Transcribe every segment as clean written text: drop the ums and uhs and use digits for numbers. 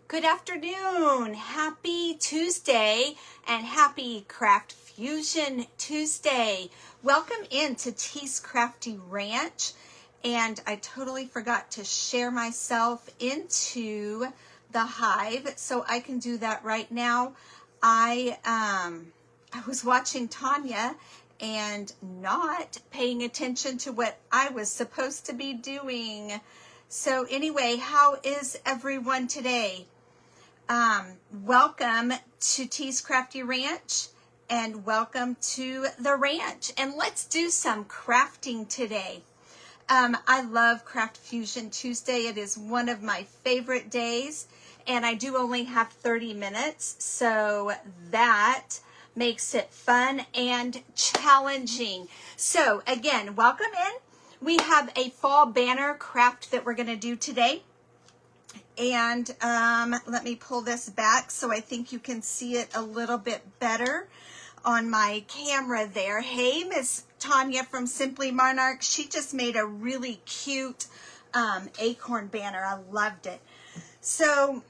Good afternoon. Happy Tuesday and happy Craft Fusion Tuesday. Welcome into T's Crafty Ranch. And I totally forgot to share myself into the hive, so I can do that right now. I was watching Tanya and not paying attention to what I was supposed to be doing. So anyway, how is everyone today? Welcome to T's Crafty Ranch and welcome to the ranch. And let's do some crafting today. I love Craft Fusion Tuesday. It is one of my favorite days, and I do only have 30 minutes, so that makes it fun and challenging. So again, welcome in. We have a fall banner craft that we're going to do today. And let me pull this back so I think you can see it a little bit better on my camera there. Hey, Miss Tanya from Simply Monarch. She just made a really cute acorn banner. I loved it. So,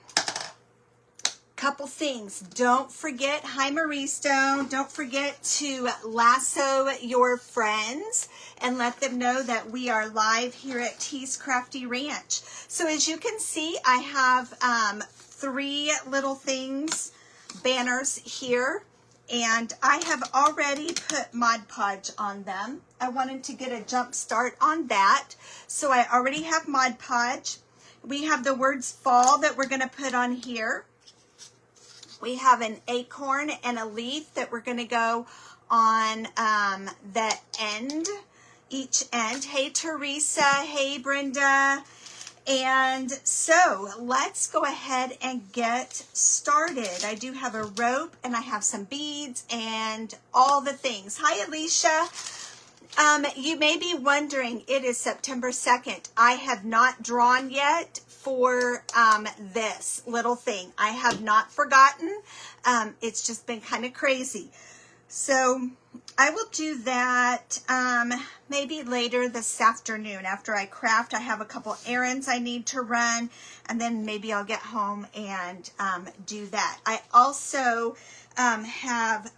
couple things. Don't forget, hi Marie Stone, don't forget to lasso your friends and let them know that we are live here at T's Crafty Ranch. So as you can see, I have 3 little things, banners here, and I have already put Mod Podge on them. I wanted to get a jump start on that, so I already have Mod Podge. We have the words fall that we're going to put on here. We have an acorn and a leaf that we're going to go on the end, each end. Hey, Teresa. Hey, Brenda. And so let's go ahead and get started. I do have a rope and I have some beads and all the things. Hi, Alicia. You may be wondering, it is September 2nd. I have not drawn yet for this little thing. I have not forgotten. It's just been kind of crazy. So I will do that maybe later this afternoon after I craft. I have a couple errands I need to run, and then maybe I'll get home and do that. I also have,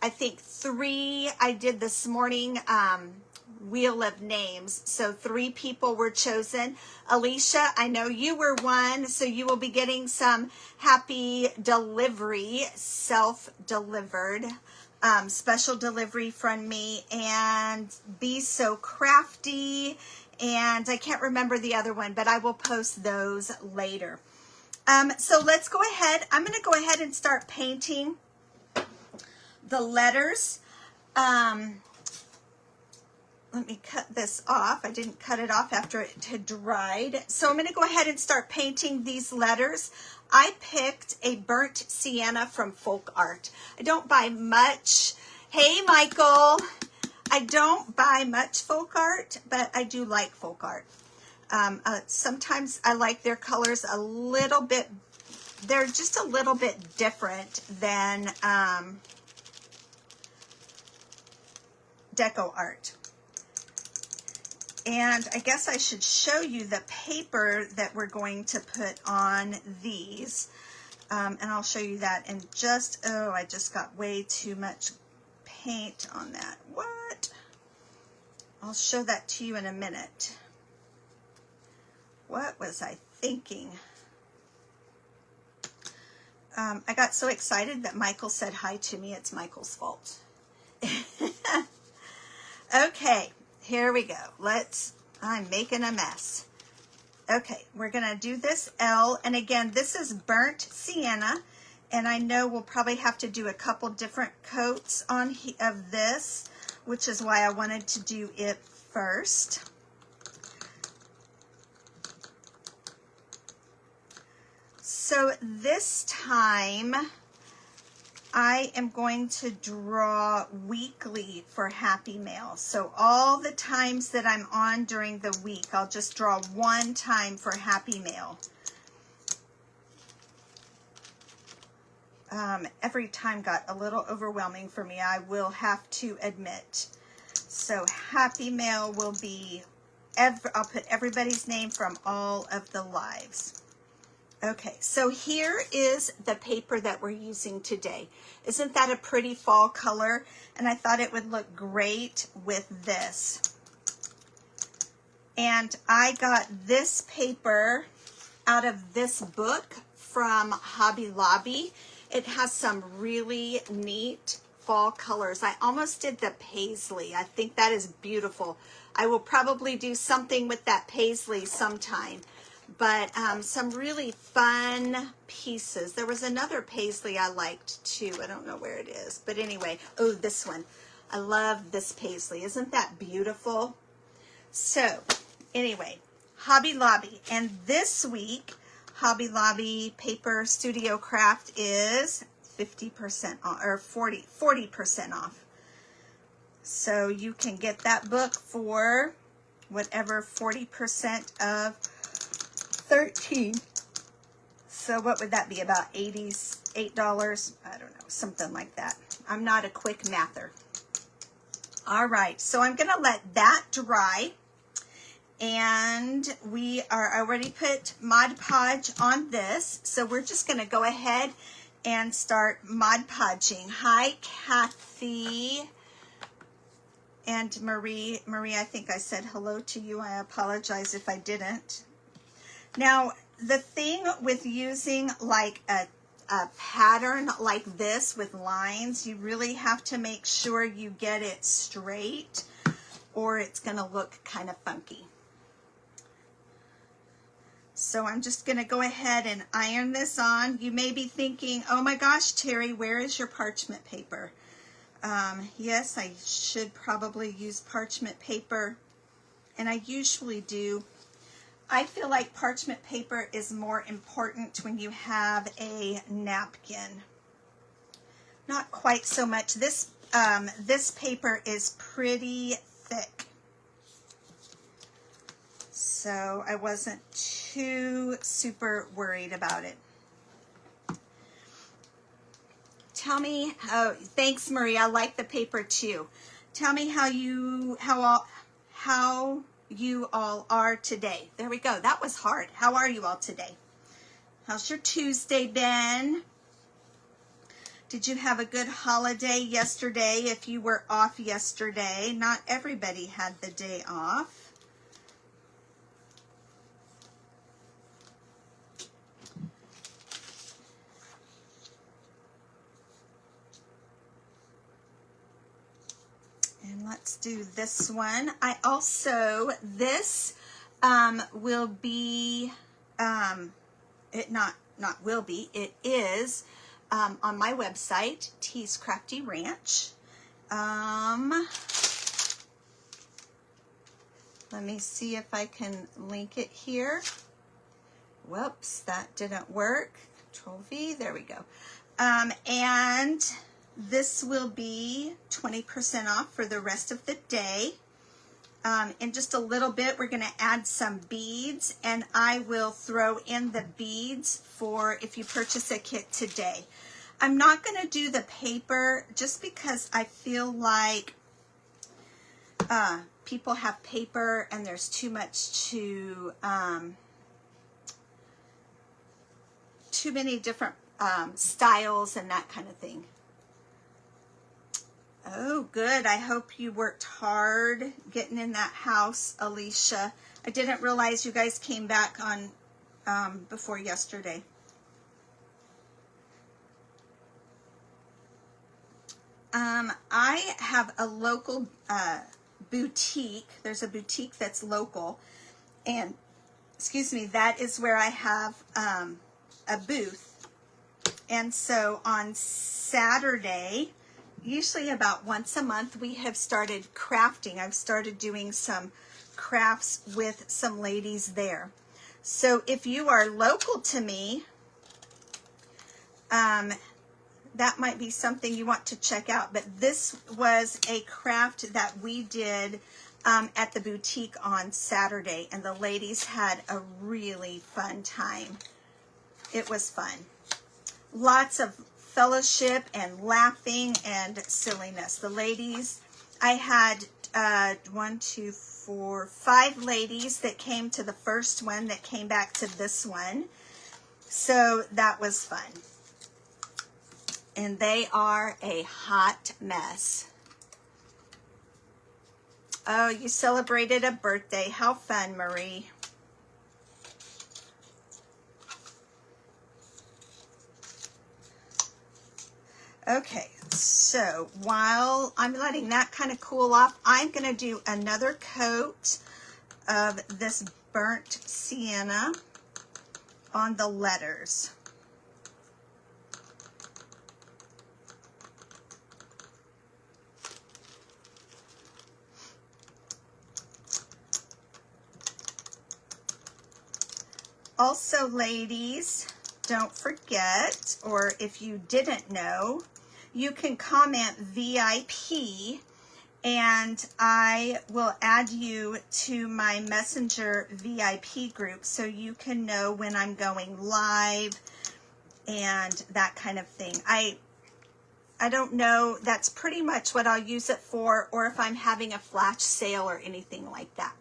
I think 3 I did this morning, wheel of names. So 3 people were chosen. Alicia, I know you were one, so you will be getting some happy delivery, self-delivered, special delivery from me. And Be So Crafty, and I can't remember the other one, but I will post those later. So let's go ahead. I'm going to go ahead and start painting the letters. Let me cut this off. I didn't cut it off after it had dried. So I'm going to go ahead and start painting these letters. I picked a burnt sienna from Folk Art. I don't buy much. Hey, Michael. I don't buy much folk art, but I do like folk art. Sometimes I like their colors a little bit. They're just a little bit different than deco art. And I guess I should show you the paper that we're going to put on these. And I'll show you that in just, oh, I just got way too much paint on that. What? I'll show that to you in a minute. What was I thinking? I got so excited that Michael said hi to me. It's Michael's fault. Okay. Here we go. I'm making a mess. Okay, we're going to do this L. And again, this is burnt sienna. And I know we'll probably have to do a couple different coats of this, which is why I wanted to do it first. So this time, I am going to draw weekly for Happy Mail. So all the times that I'm on during the week, I'll just draw 1 time for Happy Mail. Every time got a little overwhelming for me, I will have to admit. So Happy Mail will be, I'll put everybody's name from all of the lives. Okay, so here is the paper that we're using today. Isn't that a pretty fall color? And I thought it would look great with this. And I got this paper out of this book from Hobby Lobby. It has some really neat fall colors. I almost did the paisley. I think that is beautiful. I will probably do something with that paisley sometime. But some really fun pieces. There was another paisley I liked too. I don't know where it is. But anyway, oh, this one. I love this paisley. Isn't that beautiful? So anyway, Hobby Lobby. And this week, Hobby Lobby Paper Studio Craft is 50% off, or 40% off. So you can get that book for whatever 40% of 13. So what would that be, about $8? I don't know, something like that. I'm not a quick mather. All right, so I'm gonna let that dry. And I already put Mod Podge on this. So we're just gonna go ahead and start Mod Podging. Hi, Kathy. And Marie, I think I said hello to you. I apologize if I didn't. Now, the thing with using like a pattern like this with lines, you really have to make sure you get it straight or it's going to look kind of funky. So I'm just going to go ahead and iron this on. You may be thinking, oh my gosh, Terry, where is your parchment paper? Yes, I should probably use parchment paper, and I usually do. I feel like parchment paper is more important when you have a napkin. Not quite so much. This paper is pretty thick, so I wasn't too super worried about it. Tell me, oh, thanks, Marie. I like the paper too. Tell me how you all are today. There we go. That was hard. How are you all today? How's your Tuesday been? Did you have a good holiday yesterday? If you were off yesterday, not everybody had the day off. And let's do this one. I also, this will be, it is on my website, Tea's Crafty Ranch. Let me see if I can link it here. Whoops, that didn't work. Control V, there we go. And this will be 20% off for the rest of the day. In just a little bit, we're going to add some beads, and I will throw in the beads for if you purchase a kit today. I'm not going to do the paper just because I feel like people have paper and there's too much too many different styles and that kind of thing. Oh, good. I hope you worked hard getting in that house, Alicia. I didn't realize you guys came back on before yesterday. I have a local boutique. There's a boutique that's local, and excuse me, that is where I have a booth. And so on Saturday, usually about once a month, we have started crafting. I've started doing some crafts with some ladies there. So if you are local to me, that might be something you want to check out. But this was a craft that we did at the boutique on Saturday, and the ladies had a really fun time. It was fun. Lots of fellowship and laughing and silliness. The ladies, I had 5 ladies that came to the first one that came back to this one. So that was fun. And they are a hot mess. Oh, you celebrated a birthday. How fun, Marie. Okay, so while I'm letting that kind of cool off, I'm going to do another coat of this burnt sienna on the letters. Also, ladies, don't forget, or if you didn't know, you can comment VIP and I will add you to my Messenger VIP group so you can know when I'm going live and that kind of thing. I don't know, that's pretty much what I'll use it for, or if I'm having a flash sale or anything like that.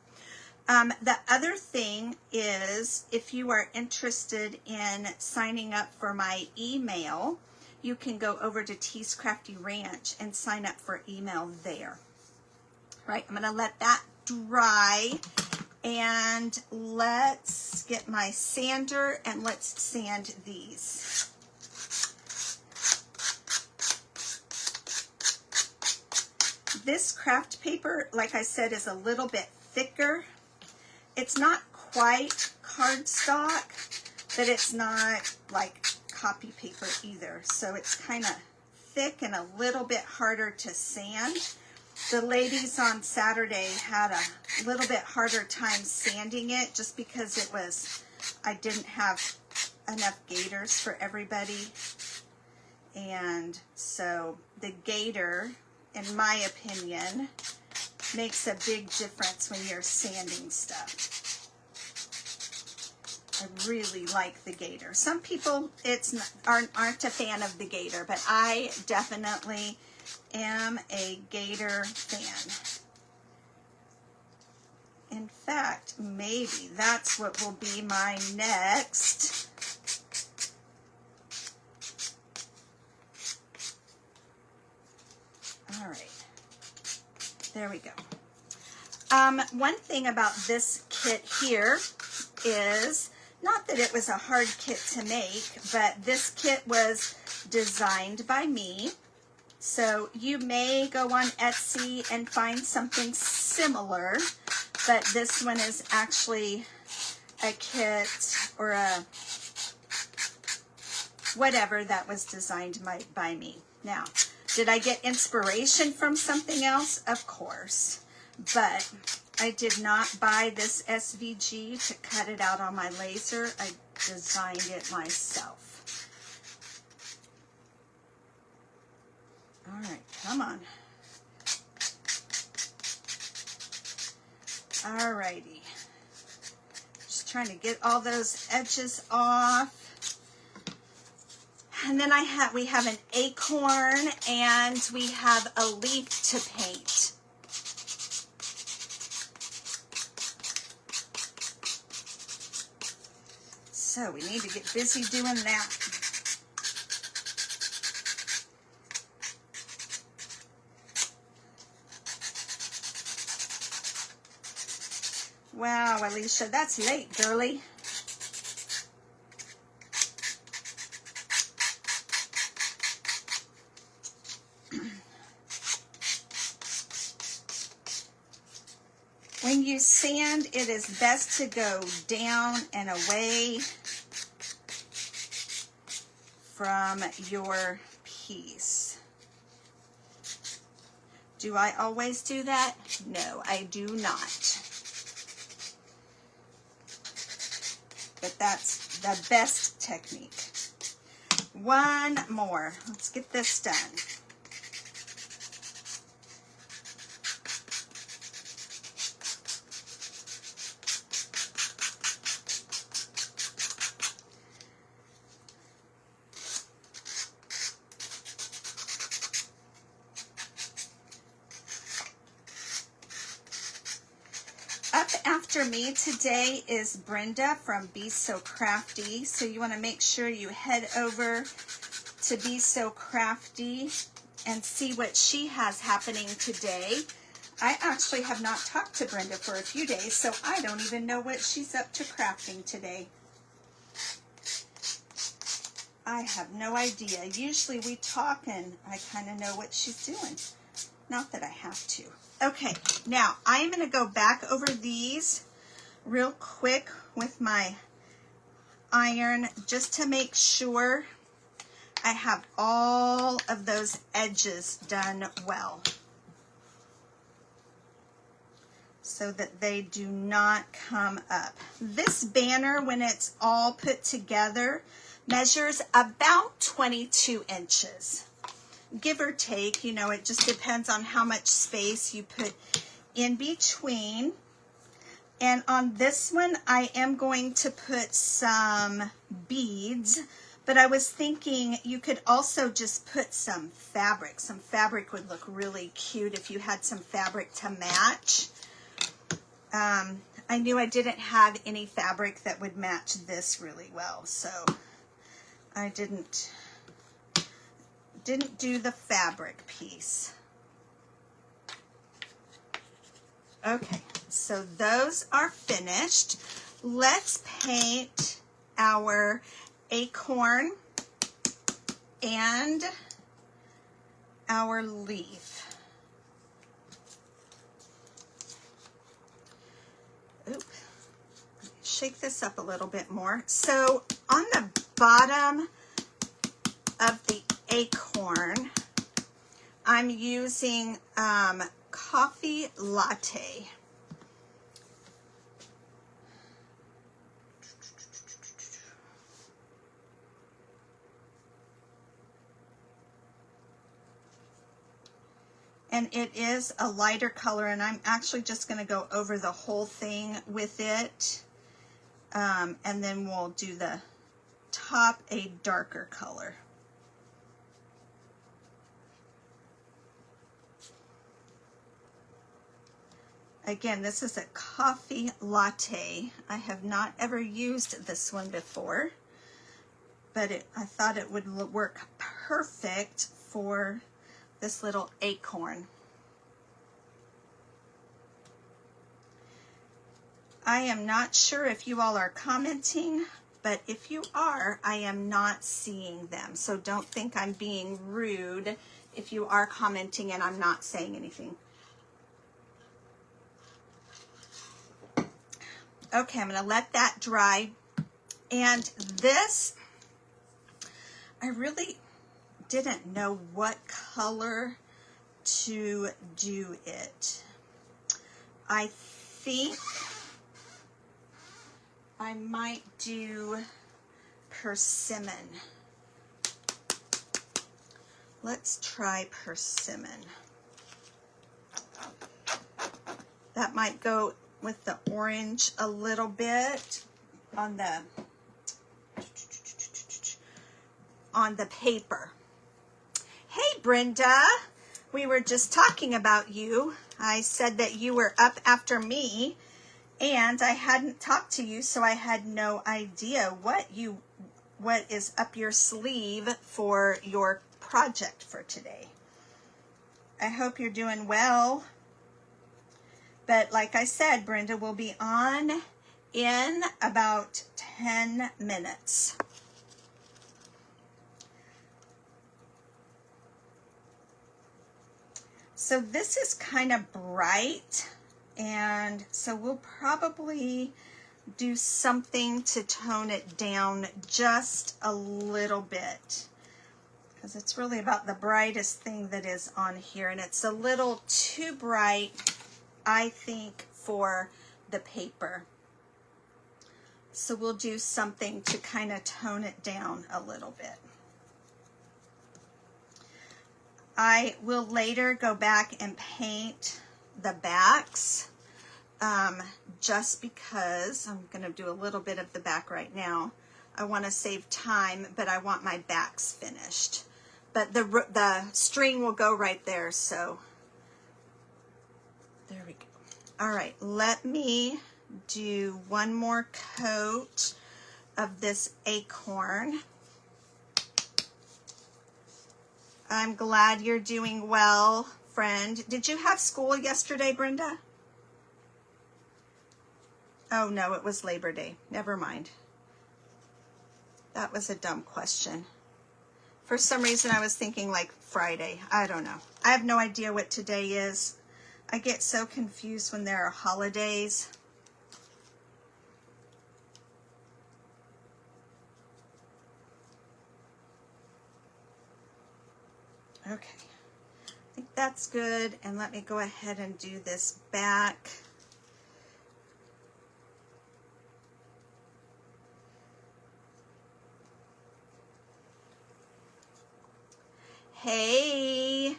The other thing is, if you are interested in signing up for my email, you can go over to Tees Crafty Ranch and sign up for email there. Right, I'm going to let that dry, and let's get my sander and let's sand these. This craft paper, like I said, is a little bit thicker. It's not quite cardstock, but it's not like copy paper either. So it's kind of thick and a little bit harder to sand. The ladies on Saturday had a little bit harder time sanding it just because it was, I didn't have enough gaiters for everybody. And so the gaiter, in my opinion, makes a big difference when you're sanding stuff. I really like the gaiter. Some people aren't a fan of the gaiter, but I definitely am a gaiter fan. In fact, maybe that's what will be my next. All right. There we go. One thing about this kit here is, not that it was a hard kit to make, but this kit was designed by me. So you may go on Etsy and find something similar, but this one is actually a kit or a whatever that was designed by me. Now, did I get inspiration from something else? Of course. But I did not buy this SVG to cut it out on my laser. I designed it myself. All right, come on. All righty. Just trying to get all those edges off. And then we have an acorn and we have a leaf to paint. So we need to get busy doing that. Wow, Alicia, that's late, girly. When you sand, it is best to go down and away from your piece. Do I always do that? No, I do not. But that's the best technique. One more. Let's get this done. after me today is Brenda from Be So Crafty. So you want to make sure you head over to Be So Crafty and see what she has happening today. I actually have not talked to Brenda for a few days, so I don't even know what she's up to crafting today. I have no idea. Usually we talk and I kind of know what she's doing. Not that I have to. Okay, now I'm going to go back over these real quick with my iron just to make sure I have all of those edges done well, so that they do not come up. This banner, when it's all put together, measures about 22 inches. Give or take, you know, it just depends on how much space you put in between. And on this one, I am going to put some beads, but I was thinking you could also just put some fabric. Some fabric would look really cute if you had some fabric to match. I knew I didn't have any fabric that would match this really well, so I didn't do the fabric piece. Okay, so those are finished. Let's paint our acorn and our leaf. Oop. Shake this up a little bit more. So on the bottom of the acorn, I'm using coffee latte. And it is a lighter color, and I'm actually just going to go over the whole thing with it. And then we'll do the top a darker color. Again, this is a coffee latte. I have not ever used this one before, but I thought it would work perfect for this little acorn. I am not sure if you all are commenting, but if you are, I am not seeing them. So don't think I'm being rude if you are commenting and I'm not saying anything. Okay, I'm going to let that dry. And this, I really didn't know what color to do it. I think I might do persimmon. Let's try persimmon. That might go with the orange a little bit on the paper. Hey Brenda, we were just talking about you. I said that you were up after me and I hadn't talked to you, so I had no idea what is up your sleeve for your project for today. I hope you're doing well. But like I said, Brenda will be on in about 10 minutes. So this is kind of bright, and so we'll probably do something to tone it down just a little bit, because it's really about the brightest thing that is on here, and it's a little too bright, I think, for the paper. So we'll do something to kind of tone it down a little bit. I will later go back and paint the backs, just because I'm going to do a little bit of the back right now. I want to save time, but I want my backs finished. But the string will go right there, so there we go. All right, let me do one more coat of this acorn. I'm glad you're doing well, friend. Did you have school yesterday, Brenda? Oh no, it was Labor Day. Never mind. That was a dumb question. For some reason I was thinking like Friday. I don't know. I have no idea what today is. I get so confused when there are holidays. Okay, I think that's good. And let me go ahead and do this back. Hey,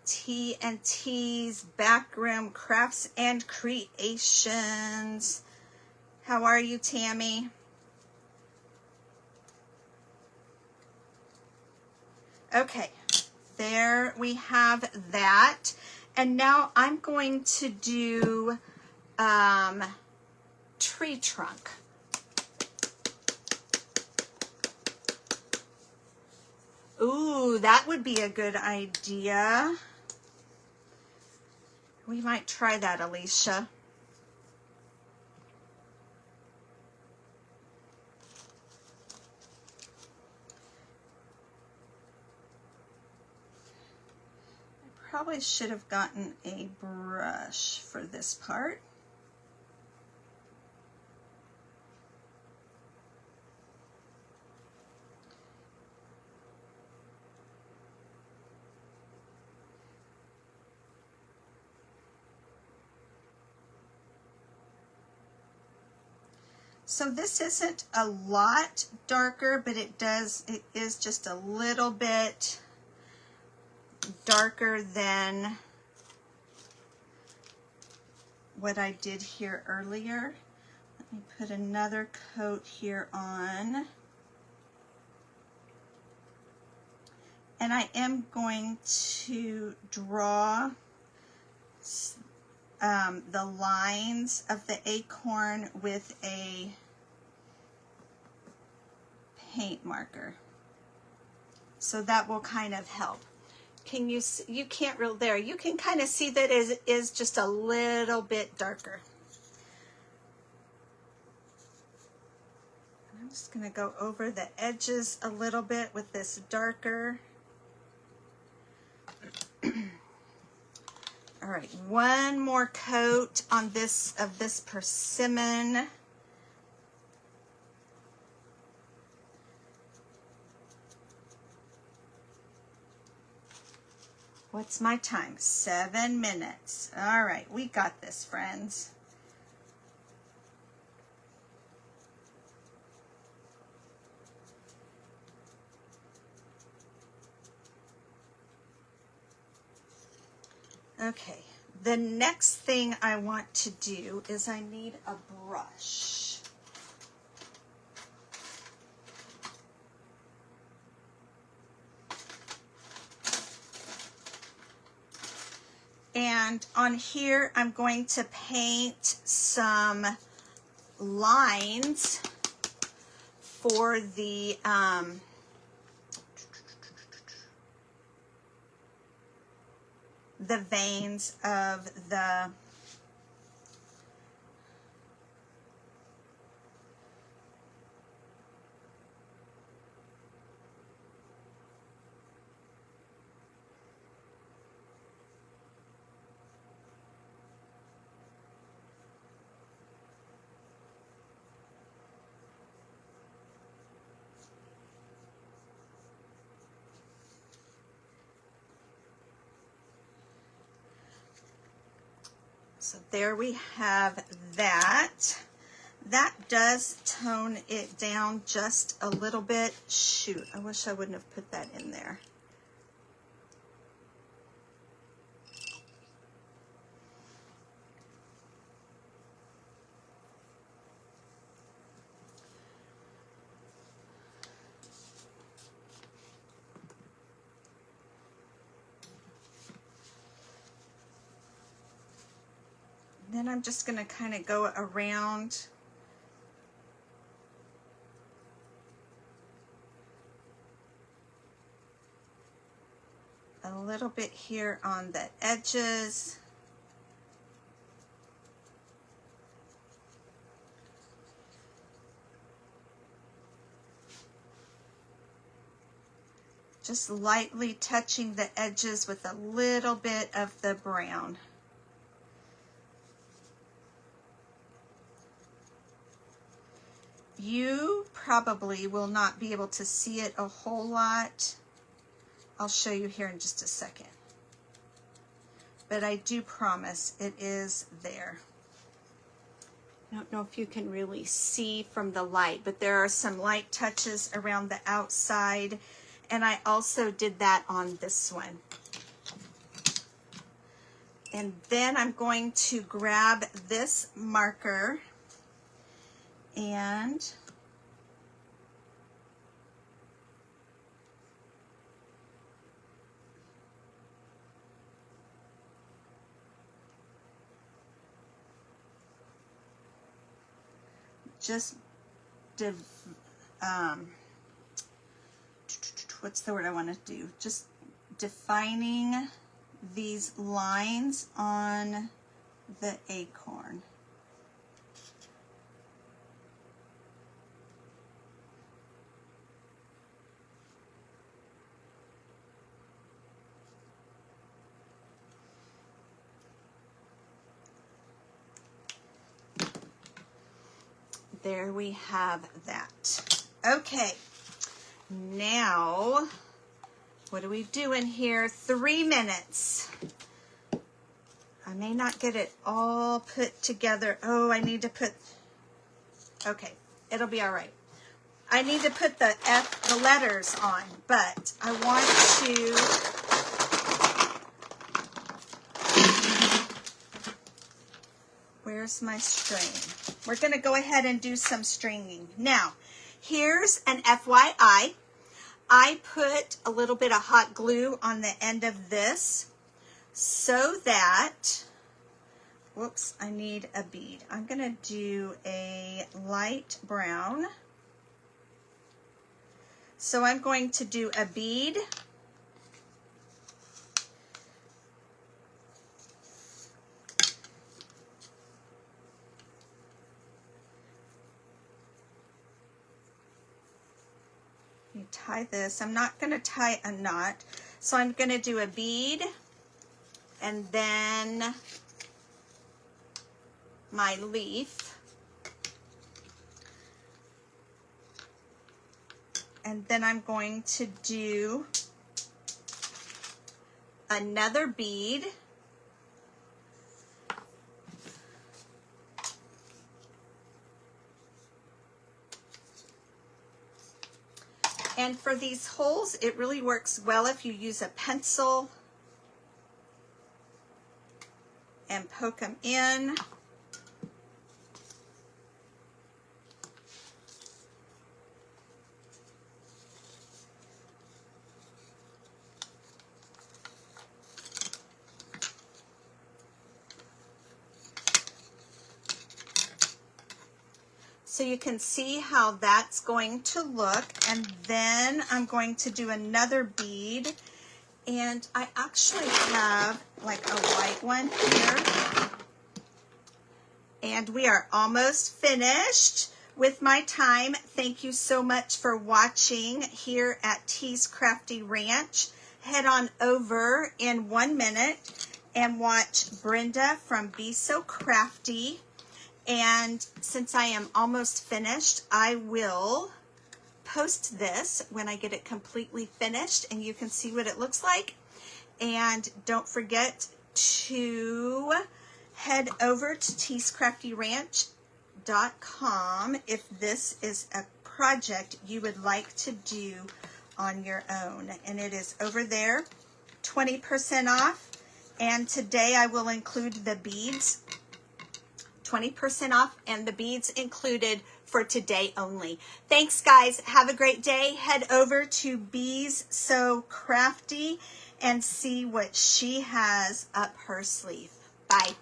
T&T's Backroom Crafts and Creations. How are you, Tammy? Okay, there we have that. And now I'm going to do tree trunk. Ooh, that would be a good idea. We might try that, Alicia. I probably should have gotten a brush for this part. So this isn't a lot darker, but it is just a little bit darker than what I did here earlier. Let me put another coat here on. And I am going to draw the lines of the acorn with a paint marker. So that will kind of help. Can you see, you can't real there. You can kind of see that it is just a little bit darker. I'm just going to go over the edges a little bit with this darker. All right, one more coat on this of this persimmon. What's my time? 7 minutes. All right, we got this, friends. Okay, the next thing I want to do is I need a brush. And on here, I'm going to paint some lines for the veins of the so there we have that. That does tone it down just a little bit. Shoot, I wish I wouldn't have put that in there. then I'm just going to kind of go around a little bit here on the edges. Just lightly touching the edges with a little bit of the brown. You probably will not be able to see it a whole lot. I'll show you here in just a second. But I do promise it is there. I don't know if you can really see from the light, but there are some light touches around the outside. And I also did that on this one. And then I'm going to grab this marker and just what's the word I want to do? Just defining these lines on the acorn. There we have that. Okay. Now, what are we doing here? 3 minutes. I may not get it all put together. Oh, I need to put, okay, it'll be all right. I need to put the letters on, but I want to, where's my string? We're going to go ahead and do some stringing. Now, here's an FYI. I put a little bit of hot glue on the end of this so that, whoops, I need a bead. I'm going to do a light brown. So I'm going to do a bead. You tie this. I'm not going to tie a knot, so I'm going to do a bead and then my leaf, and then I'm going to do another bead, and for these holes, it really works well if you use a pencil and poke them in. So you can see how that's going to look, and then I'm going to do another bead, and I actually have like a white one here, and we are almost finished with my time. Thank you so much for watching here at Tea's Crafty Ranch. Head on over in 1 minute and watch Brenda from Be So Crafty. And since I am almost finished, I will post this when I get it completely finished and you can see what it looks like. And don't forget to head over to teascraftyranch.com if this is a project you would like to do on your own. And it is over there, 20% off. And today I will include the beads, 20% off, and the beads included for today only. Thanks, guys. Have a great day. Head over to Bees So Crafty and see what she has up her sleeve. Bye.